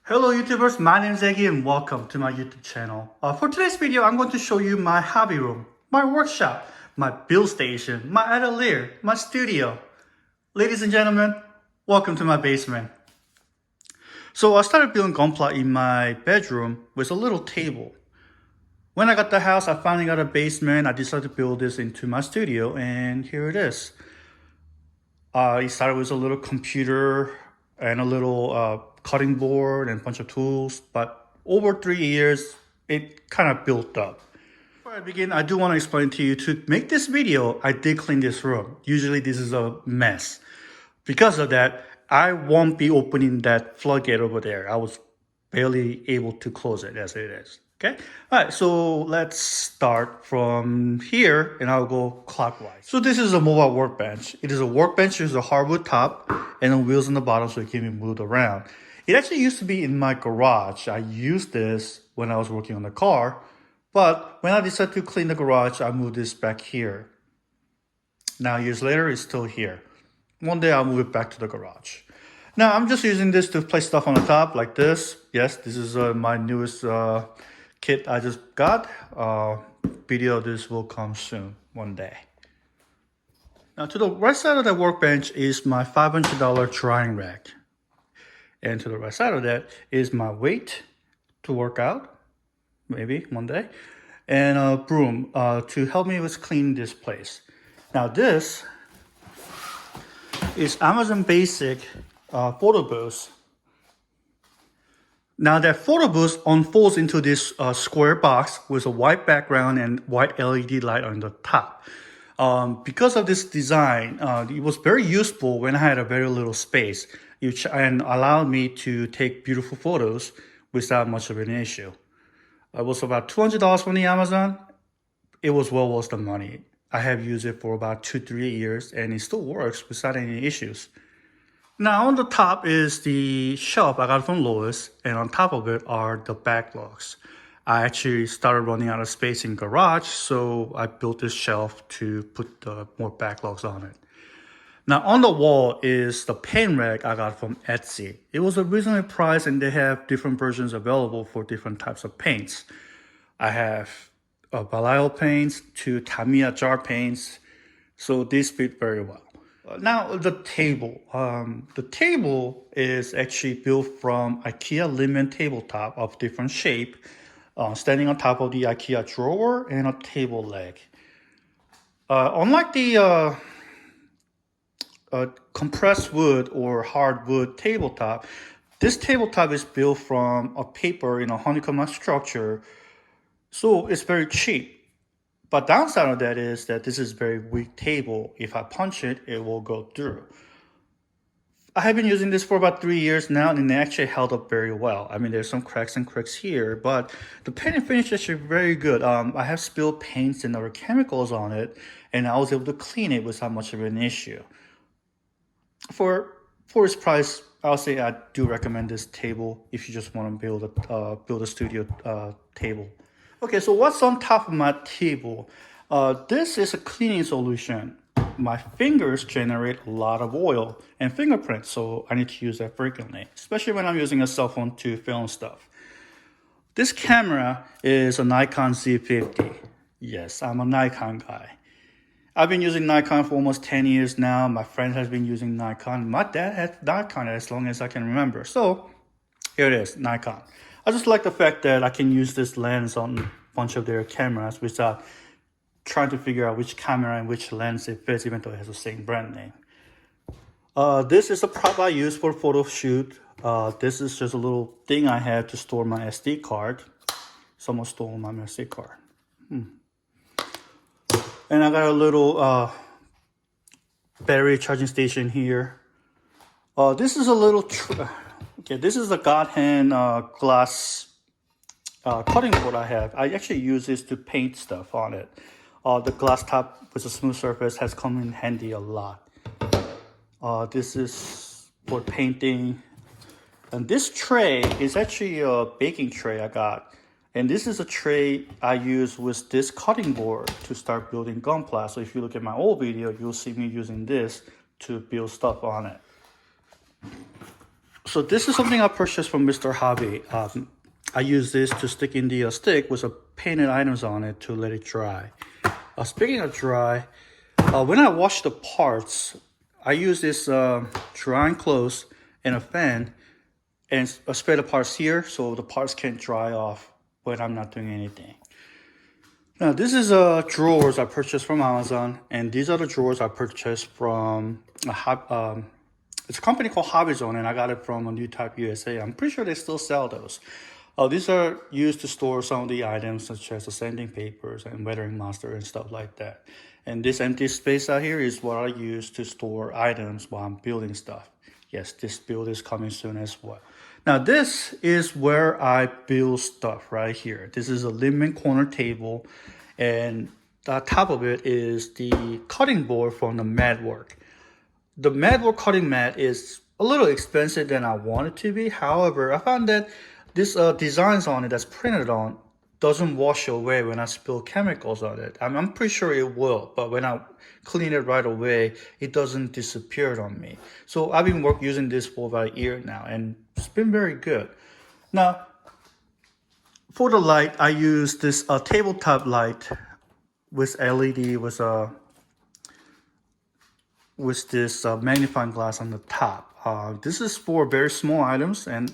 Hello YouTubers, my name is Eggy and welcome to my YouTube channel. For today's video, I'm going to show you my hobby room, my workshop, my build station, my atelier, my studio. Ladies and gentlemen, welcome to my basement. So I started building Gunpla in my bedroom with a little table. When I got the house, I finally got a basement. I decided to build this into my studio and here it is. It started with a little computer and a little cutting board and a bunch of tools, but over 3 years, it kind of built up. Before I begin, I do want to explain to you, to make this video, I did clean this room. Usually this is a mess. Because of that, I won't be opening that floodgate over there. I was barely able to close it as it is. Okay. All right. So let's start from here and I'll go clockwise. So this is a mobile workbench. It is a workbench with a hardwood top and wheels on the bottom so it can be moved around. It actually used to be in my garage. I used this when I was working on the car, but when I decided to clean the garage, I moved this back here. Now years later, it's still here. One day I'll move it back to the garage. Now I'm just using this to place stuff on the top like this. Yes, this is my newest kit I just got. Video of this will come soon, one day. Now to the right side of the workbench is my $500 drying rack. And to the right side of that is my weight to work out, maybe one day. And a broom to help me with cleaning this place. Now this is Amazon Basic photo booth. Now that photo booth unfolds into this square box with a white background and white LED light on the top. Because of this design, it was very useful when I had a very little space and allowed me to take beautiful photos without much of an issue. It was about $200 from the Amazon. It was well worth the money. I have used it for about 2-3 years and it still works without any issues. Now on the top is the shelf I got from Lowe's, and on top of it are the backlogs. I actually started running out of space in garage, so I built this shelf to put more backlogs on it. Now on the wall is the paint rack I got from Etsy. It was a reasonable price and they have different versions available for different types of paints. I have Vallejo paints to Tamiya jar paints, so these fit very well. Now the table. The table is actually built from IKEA linen tabletop of different shape, standing on top of the IKEA drawer and a table leg. Unlike the compressed wood or hardwood tabletop, this tabletop is built from a paper in a honeycomb structure, so it's very cheap. But downside of that is that this is a very weak table. If I punch it, it will go through. I have been using this for about 3 years now and it actually held up very well. I mean, there's some cracks and cracks here, but the paint and finish is actually very good. I have spilled paints and other chemicals on it and I was able to clean it without much of an issue. For its price, I'll say I do recommend this table if you just want to build a studio table. Okay, so what's on top of my table? This is a cleaning solution. My fingers generate a lot of oil and fingerprints, so I need to use that frequently, especially when I'm using a cell phone to film stuff. This camera is a Nikon Z50. Yes, I'm a Nikon guy. I've been using Nikon for almost 10 years now. My friend has been using Nikon. My dad had Nikon as long as I can remember. So here it is, Nikon. I just like the fact that I can use this lens on a bunch of their cameras without trying to figure out which camera and which lens it fits, even though it has the same brand name. This is a prop I use for a photo shoot. This is just a little thing I have to store my SD card. Someone stole my SD card. And I got a little battery charging station here. This is a little... Okay, this is a God hand glass cutting board I have. I actually use this to paint stuff on it. The glass top with a smooth surface has come in handy a lot. This is for painting. And this tray is actually a baking tray I got. And this is a tray I use with this cutting board to start building gunpla. So if you look at my old video, you'll see me using this to build stuff on it. So this is something I purchased from Mr. Hobby. I use this to stick in the stick with some painted items on it to let it dry. Speaking of dry, when I wash the parts, I use this drying clothes and a fan and spray the parts here so the parts can dry off when I'm not doing anything. Now this is drawers I purchased from Amazon, and these are the drawers I purchased from it's a company called HobbyZone, and I got it from a New Type USA. I'm pretty sure they still sell those. These are used to store some of the items such as the sanding papers and weathering master and stuff like that. And this empty space out here is what I use to store items while I'm building stuff. Yes, this build is coming soon as well. Now this is where I build stuff right here. This is a limit corner table, and on top of it is the cutting board from the mat work. The mat work cutting mat is a little expensive than I want it to be. However, I found that this designs on it that's printed on doesn't wash away when I spill chemicals on it. I'm pretty sure it will, but when I clean it right away, it doesn't disappear on me. So I've been using this for about a year now, and it's been very good. Now, for the light, I use this tabletop light with LED with this magnifying glass on the top. This is for very small items, and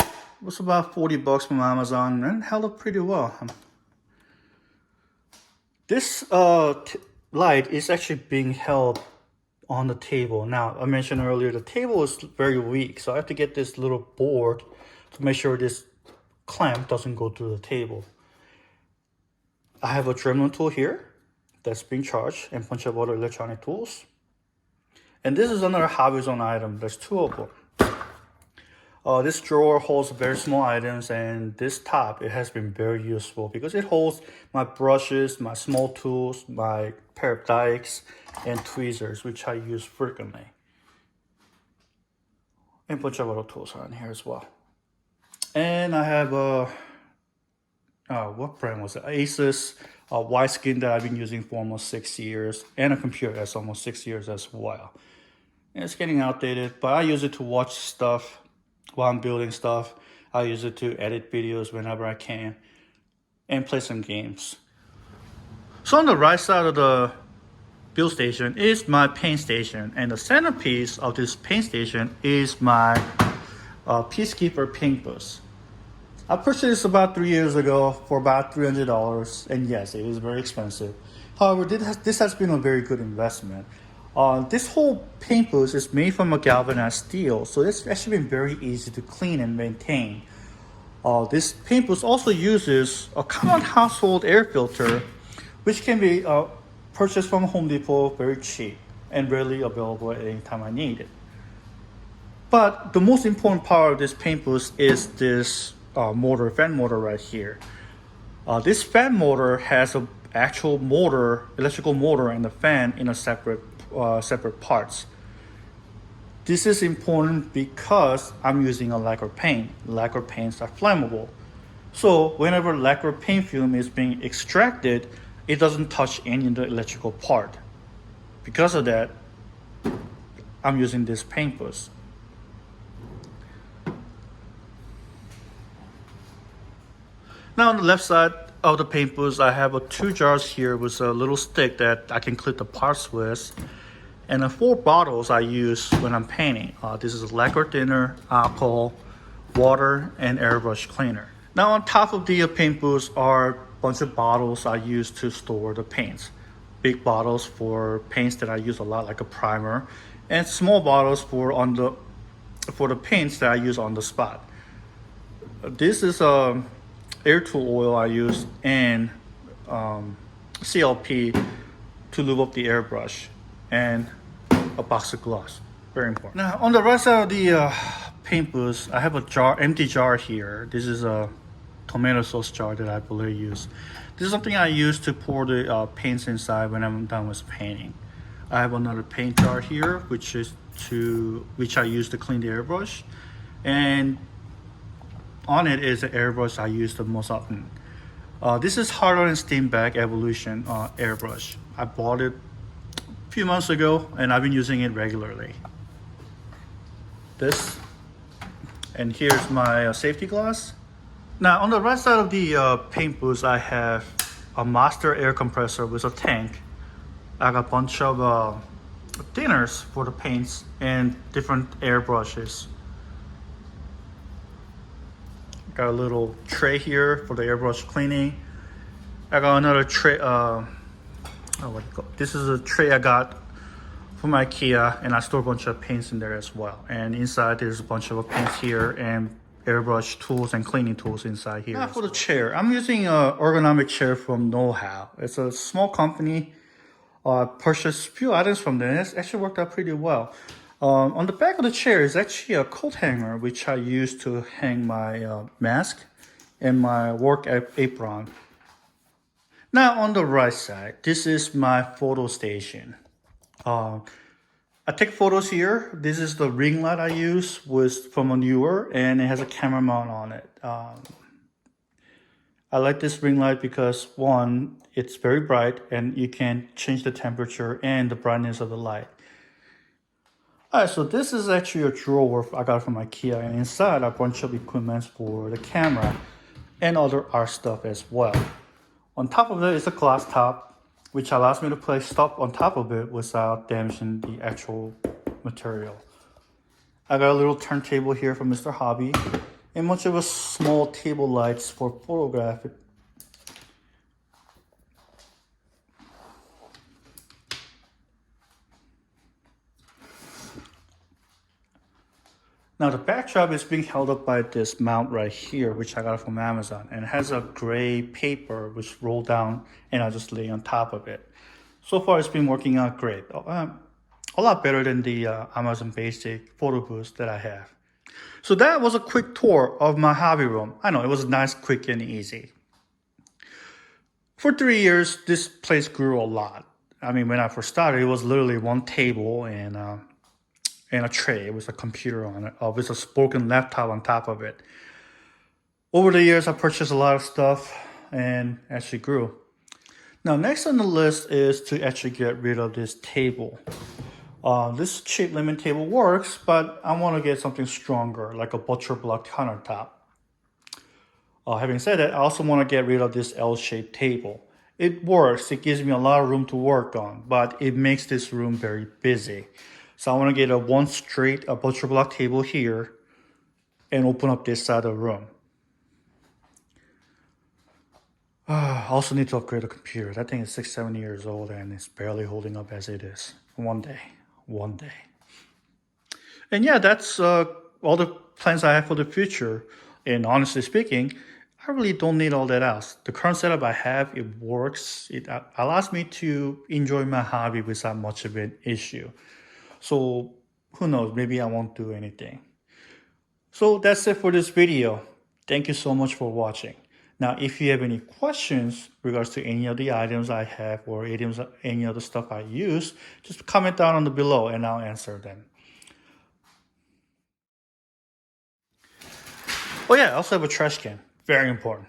it was about $40 from Amazon and held up pretty well. This light is actually being held on the table. Now, I mentioned earlier the table is very weak, so I have to get this little board to make sure this clamp doesn't go through the table. I have a Dremel tool here that's being charged, and a bunch of other electronic tools. And this is another HobbyZone item. There's two of them. This drawer holds very small items, and this top, it has been very useful because it holds my brushes, my small tools, my pair of dikes, and tweezers, which I use frequently. And a bunch of other tools are in here as well. And I have what brand was it? Asus widescreen that I've been using for almost 6 years, and a computer that's almost 6 years as well. And it's getting outdated, but I use it to watch stuff while I'm building stuff. I use it to edit videos whenever I can and play some games. So on the right side of the build station is my paint station, and the centerpiece of this paint station is my Peacekeeper paint booth. I purchased this about 3 years ago for about $300, and yes, it is very expensive. However, this has been a very good investment. This whole paint booth is made from a galvanized steel, so it's actually been very easy to clean and maintain. This paint booth also uses a common household air filter, which can be purchased from Home Depot very cheap and readily available at any time I need it. But the most important part of this paint booth is this fan motor right here. This fan motor has an actual motor, electrical motor, and the fan in a separate parts. This is important because I'm using a lacquer paint. Lacquer paints are flammable. So whenever lacquer paint film is being extracted, it doesn't touch any of the electrical part. Because of that, I'm using this paint booth. Now on the left side of the paint booth, I have 2 jars here with a little stick that I can clip the parts with, and the 4 bottles I use when I'm painting. This is lacquer thinner, alcohol, water, and airbrush cleaner. Now on top of the paint booth are a bunch of bottles I use to store the paints. Big bottles for paints that I use a lot, like a primer, and small bottles for the paints that I use on the spot. This is air tool oil I use, and CLP to lube up the airbrush, and a box of gloves. Very important. Now on the right side of the paint booth, I have a empty jar here. This is a tomato sauce jar that I believe use. This is something I use to pour the paints inside when I'm done with painting. I have another paint jar here, which I use to clean the airbrush, and on it is the airbrush I use the most often. This is Harder & Steam Bag Evolution airbrush. I bought it a few months ago, and I've been using it regularly. This And here's my safety glass. Now on the right side of the paint booth, I have a master air compressor with a tank. I got a bunch of thinners for the paints and different air brushes. Got a little tray here for the airbrush cleaning. I got another tray. This is a tray I got from IKEA, and I store a bunch of paints in there as well. And inside there's a bunch of paints here and airbrush tools and cleaning tools inside here. Now for the chair, I'm using an ergonomic chair from Know How. It's a small company. Purchased a few items from them. It's actually worked out pretty well. On the back of the chair is actually a coat hanger, which I use to hang my mask and my work apron. Now on the right side, this is my photo station. I take photos here. This is the ring light I use from a newer, and it has a camera mount on it. I like this ring light because one, it's very bright and you can change the temperature and the brightness of the light. Alright, so this is actually a drawer I got from IKEA, and inside a bunch of equipment for the camera and other art stuff as well. On top of it is a glass top, which allows me to place stuff on top of it without damaging the actual material. I got a little turntable here from Mr. Hobby, and much of a small table lights for photographic. Now the backdrop is being held up by this mount right here, which I got from Amazon, and it has a gray paper which rolled down, and I just lay on top of it. So far it's been working out great. A lot better than the Amazon basic photo booth that I have. So that was a quick tour of my hobby room. I know it was nice, quick, and easy. For 3 years, this place grew a lot. I mean, when I first started, it was literally one table and a tray with a computer on it, with a spoken laptop on top of it. Over the years, I purchased a lot of stuff and actually grew. Now, next on the list is to actually get rid of this table. This cheap lemon table works, but I want to get something stronger, like a butcher block countertop. Having said that, I also want to get rid of this L-shaped table. It works, it gives me a lot of room to work on, but it makes this room very busy. So I want to get a butcher block table here and open up this side of the room. I also need to upgrade the computer. That thing is 6-7 years old and it's barely holding up as it is. One day. And yeah, that's all the plans I have for the future. And honestly speaking, I really don't need all that else. The current setup I have, it works. It allows me to enjoy my hobby without much of an issue. So who knows, maybe I won't do anything. So that's it for this video. Thank you so much for watching. Now, if you have any questions regards to any of the items I have or any other stuff I use, just comment down on the below and I'll answer them. Oh yeah, I also have a trash can. Very important.